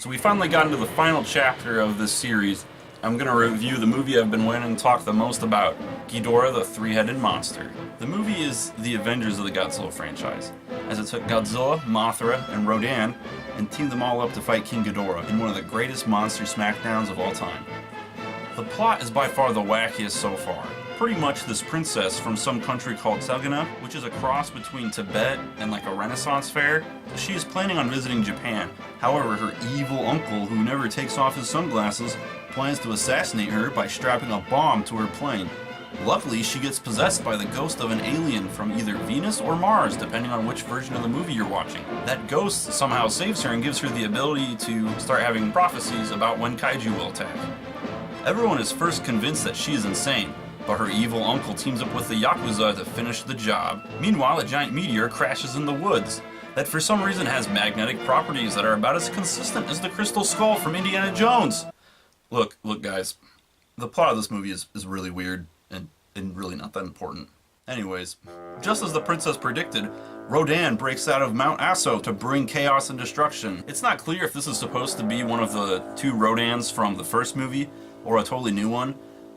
So we finally got into the final chapter of this series. I'm going to review the movie I've been wanting to talk the most about, Ghidorah the Three-Headed Monster. The movie is the Avengers of the Godzilla franchise, as it took Godzilla, Mothra, and Rodan and teamed them all up to fight King Ghidorah in one of the greatest monster smackdowns of all time. The plot is by far the wackiest so far. Pretty much this princess from some country called Selgana, which is a cross between Tibet and like a Renaissance fair, she is planning on visiting Japan. However, her evil uncle, who never takes off his sunglasses, plans to assassinate her by strapping a bomb to her plane. Luckily, she gets possessed by the ghost of an alien from either Venus or Mars, depending on which version of the movie you're watching. That ghost somehow saves her and gives her the ability to start having prophecies about when kaiju will attack. Everyone is first convinced that she is insane, but her evil uncle teams up with the Yakuza to finish the job. Meanwhile, a giant meteor crashes in the woods that for some reason has magnetic properties that are about as consistent as the Crystal Skull from Indiana Jones. Look guys, the plot of this movie is really weird and really not that important. Anyways, just as the princess predicted, Rodan breaks out of Mount Aso to bring chaos and destruction. It's not clear if this is supposed to be one of the two Rodans from the first movie or a totally new one,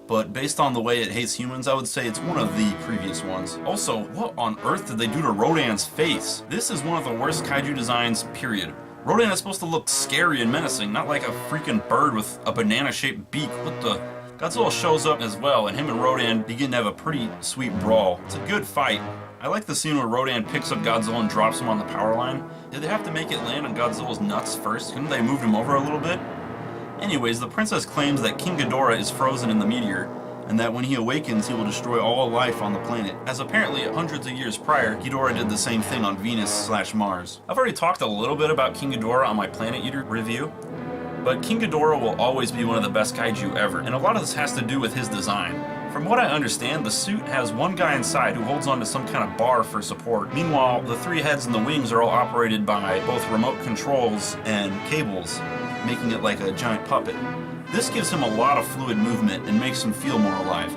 but based on the way it hates humans, I would say it's one of the previous ones. Also, what on earth did they do to Rodan's face? This is one of the worst kaiju designs, period. Rodan is supposed to look scary and menacing, not like a freaking bird with a banana-shaped beak. What the? Godzilla shows up as well, and him and Rodan begin to have a pretty sweet brawl. It's a good fight. I like the scene where Rodan picks up Godzilla and drops him on the power line. Did they have to make it land on Godzilla's nuts first? Couldn't they move him over a little bit? Anyways, the princess claims that King Ghidorah is frozen in the meteor, and that when he awakens, he will destroy all life on the planet, as apparently hundreds of years prior, Ghidorah did the same thing on Venus/Mars. I've already talked a little bit about King Ghidorah on my Planet Eater review, but King Ghidorah will always be one of the best kaiju ever, and a lot of this has to do with his design. From what I understand, the suit has one guy inside who holds onto some kind of bar for support. Meanwhile, the three heads and the wings are all operated by both remote controls and cables, making it like a giant puppet. This gives him a lot of fluid movement and makes him feel more alive.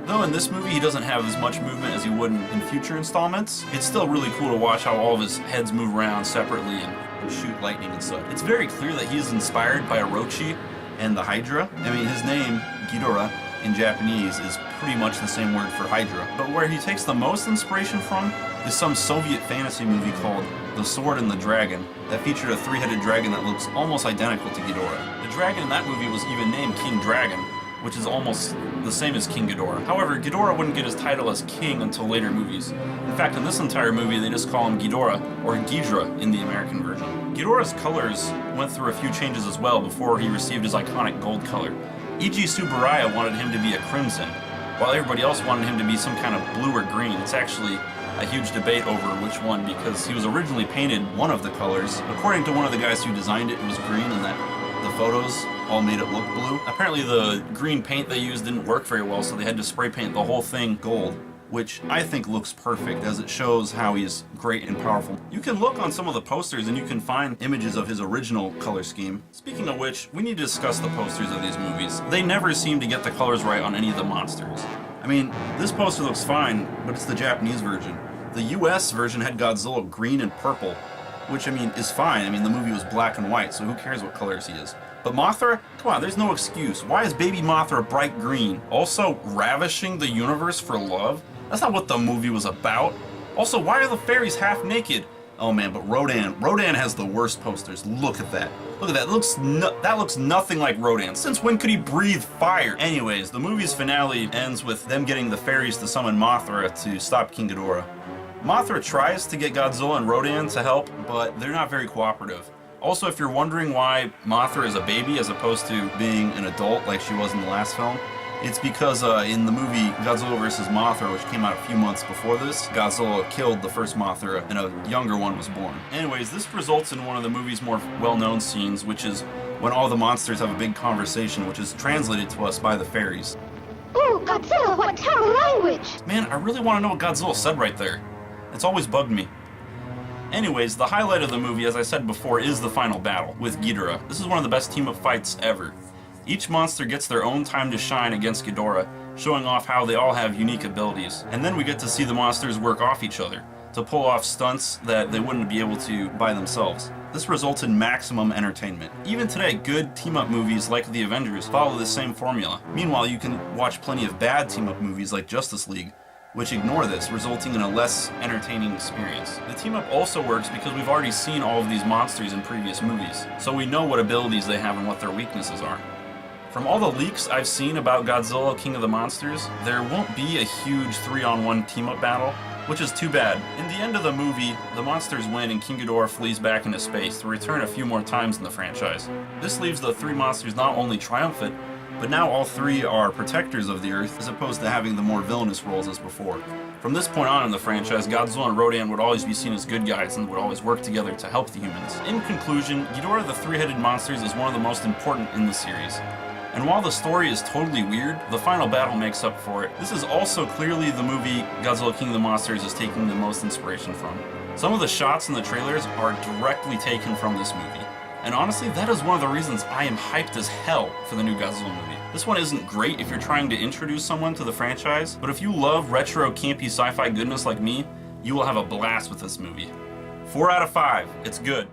Though in this movie he doesn't have as much movement as he would in future installments, it's still really cool to watch how all of his heads move around separately and shoot lightning and such. It's very clear that he is inspired by Orochi and the Hydra. I mean, his name, Ghidorah, in Japanese is pretty much the same word for Hydra. But where he takes the most inspiration from is some Soviet fantasy movie called The Sword and the Dragon that featured a three-headed dragon that looks almost identical to Ghidorah. The dragon in that movie was even named King Dragon, which is almost the same as King Ghidorah. However, Ghidorah wouldn't get his title as king until later movies. In fact, in this entire movie, they just call him Ghidorah, or Ghidra in the American version. Ghidorah's colors went through a few changes as well before he received his iconic gold color. E.G. Tsuburaya wanted him to be a crimson, while everybody else wanted him to be some kind of blue or green. It's actually a huge debate over which one, because he was originally painted one of the colors. According to one of the guys who designed it, it was green, and that the photos all made it look blue. Apparently the green paint they used didn't work very well, so they had to spray paint the whole thing gold, which I think looks perfect as it shows how he's great and powerful. You can look on some of the posters and you can find images of his original color scheme. Speaking of which, we need to discuss the posters of these movies. They never seem to get the colors right on any of the monsters. I mean, this poster looks fine, but it's the Japanese version. The US version had Godzilla green and purple, which, I mean, is fine. I mean, the movie was black and white, so who cares what colors he is? But Mothra? Come on, there's no excuse. Why is baby Mothra bright green? Also, ravishing the universe for love? That's not what the movie was about. Also, why are the fairies half naked? Oh man, but Rodan has the worst posters. Look at that. Look at that. That looks nothing like Rodan. Since when could he breathe fire? Anyways, the movie's finale ends with them getting the fairies to summon Mothra to stop King Ghidorah. Mothra tries to get Godzilla and Rodan to help, but they're not very cooperative. Also, if you're wondering why Mothra is a baby as opposed to being an adult like she was in the last film, it's because in the movie Godzilla vs. Mothra, which came out a few months before this, Godzilla killed the first Mothra and a younger one was born. Anyways, this results in one of the movie's more well-known scenes, which is when all the monsters have a big conversation, which is translated to us by the fairies. Oh, Godzilla, what terrible language! Man, I really want to know what Godzilla said right there. It's always bugged me. Anyways, the highlight of the movie, as I said before, is the final battle with Ghidorah. This is one of the best team-up fights ever. Each monster gets their own time to shine against Ghidorah, showing off how they all have unique abilities. And then we get to see the monsters work off each other. to pull off stunts that they wouldn't be able to by themselves. This results in maximum entertainment. Even today, good team-up movies like The Avengers follow the same formula. Meanwhile, you can watch plenty of bad team-up movies like Justice League, which ignore this, resulting in a less entertaining experience. The team-up also works because we've already seen all of these monsters in previous movies, so we know what abilities they have and what their weaknesses are. From all the leaks I've seen about Godzilla, King of the Monsters, there won't be a huge 3-on-1 team-up battle, which is too bad. In the end of the movie, the monsters win and King Ghidorah flees back into space to return a few more times in the franchise. This leaves the three monsters not only triumphant, but now all three are protectors of the Earth as opposed to having the more villainous roles as before. From this point on in the franchise, Godzilla and Rodan would always be seen as good guys and would always work together to help the humans. In conclusion, Ghidorah the Three-Headed Monsters is one of the most important in the series. And while the story is totally weird, the final battle makes up for it. This is also clearly the movie Godzilla King of the Monsters is taking the most inspiration from. Some of the shots in the trailers are directly taken from this movie. And honestly, that is one of the reasons I am hyped as hell for the new Godzilla movie. This one isn't great if you're trying to introduce someone to the franchise, but if you love retro campy sci-fi goodness like me, you will have a blast with this movie. 4 out of 5, it's good.